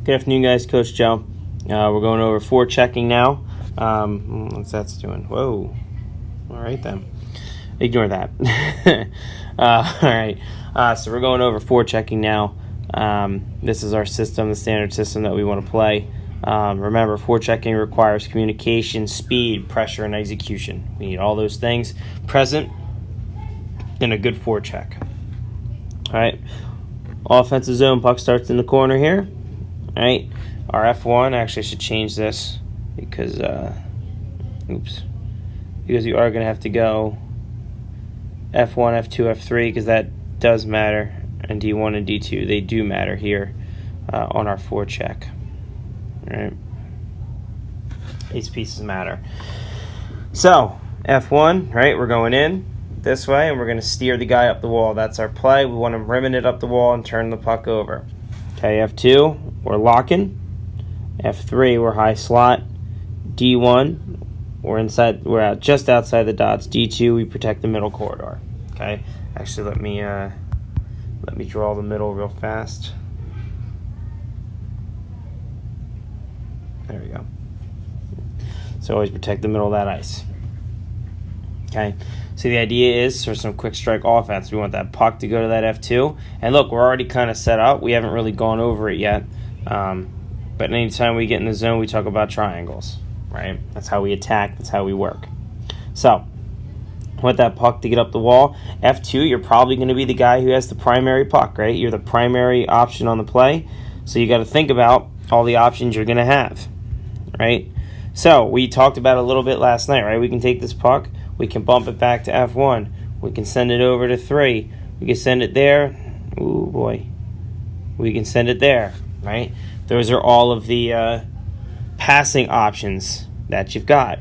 Good afternoon, guys. Coach Joe. We're going over forechecking now. What's that doing? Whoa. All right, then. Ignore that. All right. So we're going over forechecking now. This is our system, the standard system that we want to play. Remember, forechecking requires communication, speed, pressure, and execution. We need all those things present in a good forecheck. All right. Offensive zone, puck starts in the corner here. All right. Our F1, actually I should change this because, because you are going to have to go F1, F2, F3 because that does matter, and D1 and D2, they do matter here on our forecheck. All right. These pieces matter. So, F1, right, we're going in this way, and we're going to steer the guy up the wall. That's our play. We want him rimming it up the wall and turn the puck over. Okay, F2, we're locking. F3, we're high slot. D1, we're out just outside the dots. D2, we protect the middle corridor. Okay, actually let me draw the middle real fast. There we go. So always protect the middle of that ice. Okay, so the idea is for some quick strike offense, we want that puck to go to that F2. And look, we're already kind of set up. We haven't really gone over it yet. But anytime we get in the zone, we talk about triangles, right? That's how we attack. That's how we work. So, want that puck to get up the wall. F2, you're probably going to be the guy who has the primary puck, right? You're the primary option on the play. So you got to think about all the options you're going to have, right? So, we talked about it a little bit last night, right? We can take this puck. We can bump it back to F1. We can send it over to 3. We can send it there. Ooh, boy. We can send it there, right? Those are all of the passing options that you've got,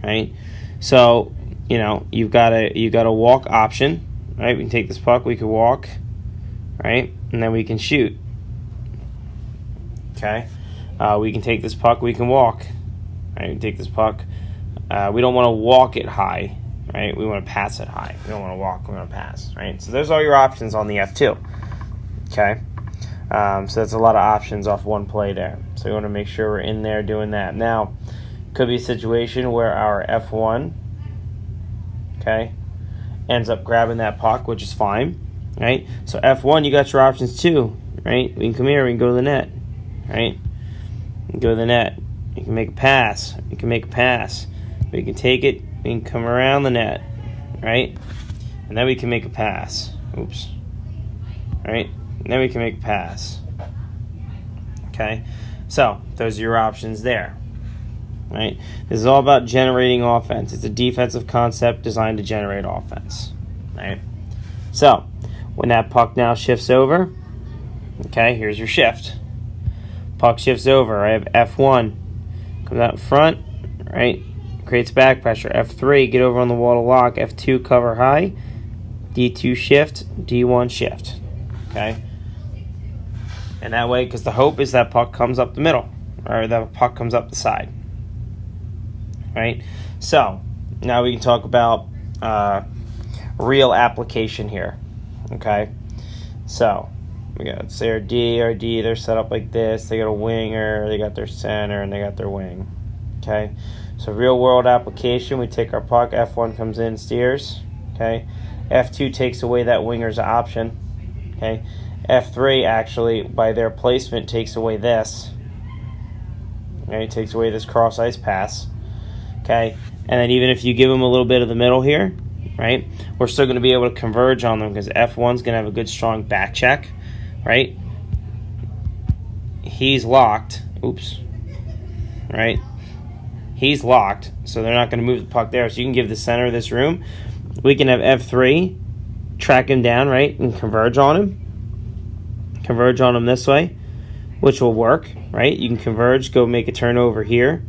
right? So, you know, you've got a walk option, right? We can take this puck, we can walk, right? And then we can shoot. Okay? We can take this puck, we can walk. Right? We can take this puck. We don't want to walk it high, right? We want to pass it high. We don't want to walk, we want to pass, right? So there's all your options on the F2. Okay? So that's a lot of options off one play there. So we want to make sure we're in there doing that. Now, could be a situation where our F1, okay, ends up grabbing that puck, which is fine, right? So F1, you got your options too, right? We can come here, we can go to the net, right? We can go to the net. You can make a pass. You can make a pass. We can take it, we can come around the net, right? And then we can make a pass. Oops. Right? And then we can make a pass. Okay? So, those are your options there. Right? This is all about generating offense. It's a defensive concept designed to generate offense. Right? So, when that puck now shifts over, okay, here's your shift. Puck shifts over. I have F1. Comes out in front, right? Creates back pressure. F3, get over on the wall to lock. F2, cover high. D2 shift. D1 shift. Okay? And that way, because the hope is that puck comes up the middle, or that puck comes up the side. Right? So, now we can talk about real application here. Okay? So, we got say our D, they're set up like this. They got a winger, they got their center, and they got their wing. Okay? So, real world application, we take our puck, F1 comes in, steers. Okay? F2 takes away that winger's option. Okay? F3 actually, by their placement, takes away this. Okay, takes away this cross ice pass. Okay, and then even if you give them a little bit of the middle here, right, we're still going to be able to converge on them because F1's going to have a good strong back check, right? He's locked. Oops. Right? He's locked, so they're not going to move the puck there. So you can give the center of this room. We can have F3 track him down, right, and converge on him. Converge on him this way, which will work, right? You can converge, go make a turnover here.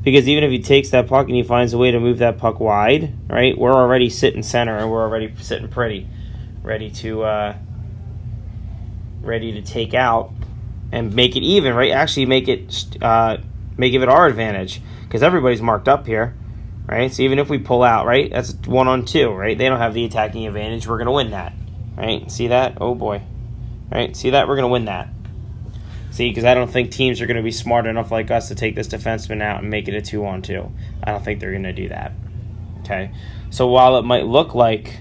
Because even if he takes that puck and he finds a way to move that puck wide, right, we're already sitting center and we're already sitting pretty, ready to take out and make it even, right? Actually make it our advantage because everybody's marked up here, right? So even if we pull out, right, that's 1-on-2, right? They don't have the attacking advantage. We're going to win that, right? See that? Oh, boy. Right? See that? We're going to win that. See, because I don't think teams are going to be smart enough like us to take this defenseman out and make it a 2-on-2. I don't think they're going to do that. Okay, so while it might look like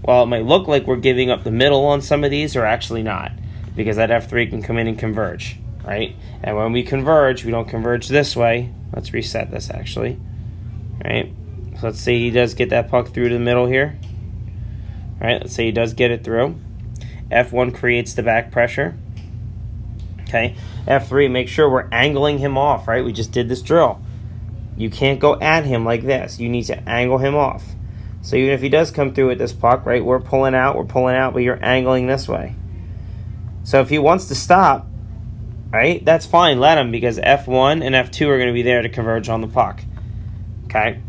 we're giving up the middle on some of these, we're actually not, because that F3 can come in and converge, right? And when we converge, we don't converge this way. Let's reset this actually, right? So let's say he does get that puck through to the middle here, right? Let's say he does get it through. F1 creates the back pressure. Okay, F3, make sure we're angling him off, right? We just did this drill. You can't go at him like this. You need to angle him off. So even if he does come through with this puck, right, we're pulling out, but you're angling this way. So if he wants to stop, right, that's fine, let him, because F1 and F2 are going to be there to converge on the puck. Okay?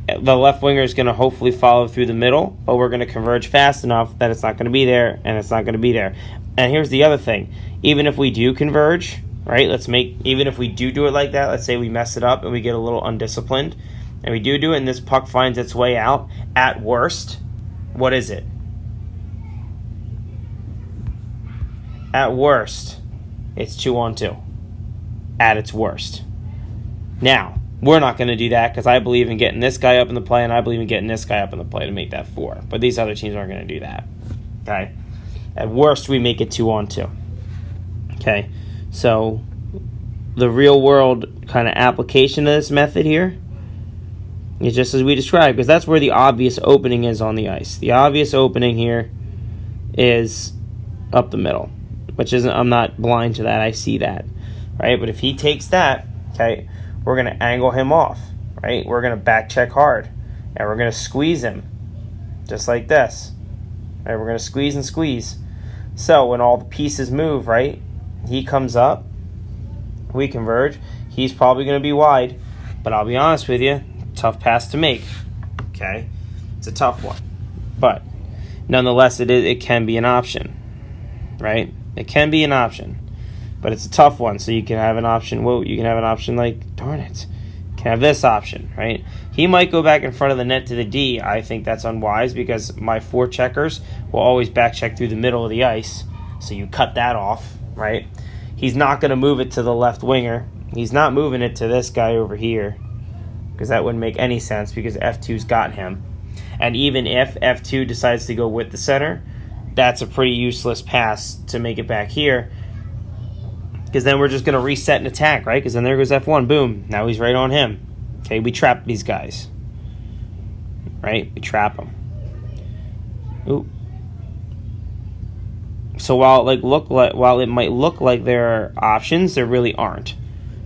The left winger is going to hopefully follow through the middle, but we're going to converge fast enough that it's not going to be there, and it's not going to be there. And here's the other thing. Even if we do converge, right, even if we do it like that, let's say we mess it up and we get a little undisciplined, and we do it and this puck finds its way out, at worst, what is it? At worst, it's 2-on-2. At its worst. Now, we're not going to do that because I believe in getting this guy up in the play, and I believe in getting this guy up in the play to make that 4. But these other teams aren't going to do that. Okay? At worst, we make it 2-on-2. Okay? So, the real world kind of application of this method here is just as we described, because that's where the obvious opening is on the ice. The obvious opening here is up the middle, which isn't, I'm not blind to that. I see that, right? But if he takes that, okay, we're going to angle him off, right? We're going to back check hard, and we're going to squeeze him, just like this, right? We're going to squeeze and squeeze. So when all the pieces move, right, he comes up, we converge. He's probably going to be wide, but I'll be honest with you, tough pass to make. Okay, it's a tough one, but nonetheless, it can be an option, right? It can be an option, but it's a tough one. So you can have an option. Well, you can have an option like, darn it, you can have this option, right? He might go back in front of the net to the D. I think that's unwise because my forecheckers will always back check through the middle of the ice. So you cut that off, right? He's not going to move it to the left winger. He's not moving it to this guy over here, because that wouldn't make any sense because F2's got him. And even if F2 decides to go with the center, that's a pretty useless pass to make it back here, because then we're just going to reset and attack, right? Because then there goes F1. Boom. Now he's right on him. Okay, we trap these guys. Right? We trap them. Ooh. So while it might look like there are options, there really aren't,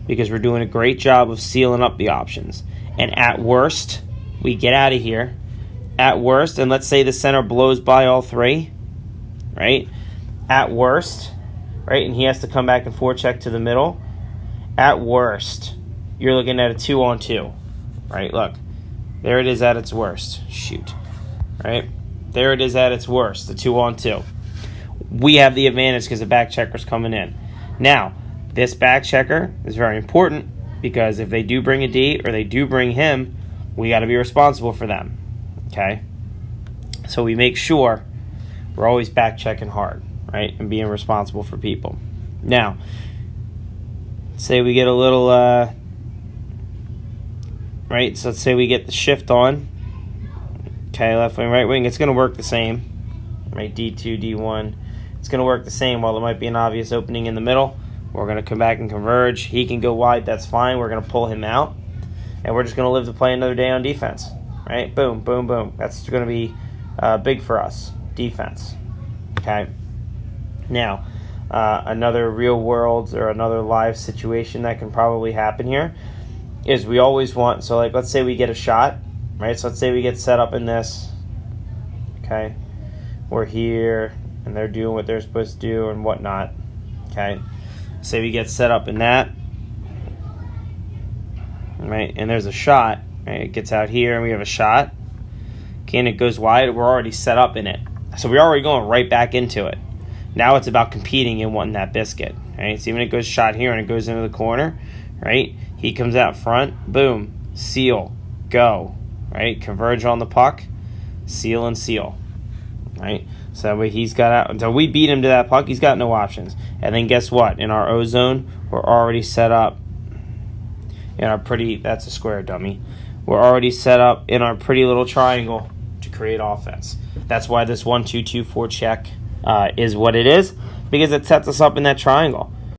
because we're doing a great job of sealing up the options. And at worst, we get out of here. At worst, and let's say the center blows by all three, right? At worst, right, and he has to come back and forecheck to the middle. At worst, you're looking at a 2-on-2, right? Look, there it is at its worst. Shoot, right? There it is at its worst, the 2-on-2. We have the advantage because the back checker's coming in. Now, this back checker is very important, because if they do bring a D or they do bring him, we got to be responsible for them, okay? So we make sure we're always back checking hard, right, and being responsible for people. Now, say we get a little, right, so let's say we get the shift on, okay, left wing, right wing, it's going to work the same, right, D2, D1, it's going to work the same. While there might be an obvious opening in the middle, we're going to come back and converge. He can go wide, that's fine. We're going to pull him out, and we're just going to live to play another day on defense, right? Boom, boom, boom. That's going to be big for us, defense, okay? Now, another real world or another live situation that can probably happen here is we always want, so like let's say we get a shot, right? So let's say we get set up in this, okay? We're here, and they're doing what they're supposed to do and whatnot, okay? Say we get set up in that, right? And there's a shot, right? It gets out here, and we have a shot. Okay, and it goes wide. We're already set up in it, so we're already going right back into it. Now it's about competing and wanting that biscuit, right? So even it goes shot here and it goes into the corner, right? He comes out front, boom, seal, go, right? Converge on the puck, seal and seal, right? So that way he's got out until we beat him to that puck. He's got no options. And then guess what? In our O zone, we're already set up in our pretty. That's a square, dummy. We're already set up in our pretty little triangle to create offense. That's why this 1-2-2 forecheck is what it is, because it sets us up in that triangle.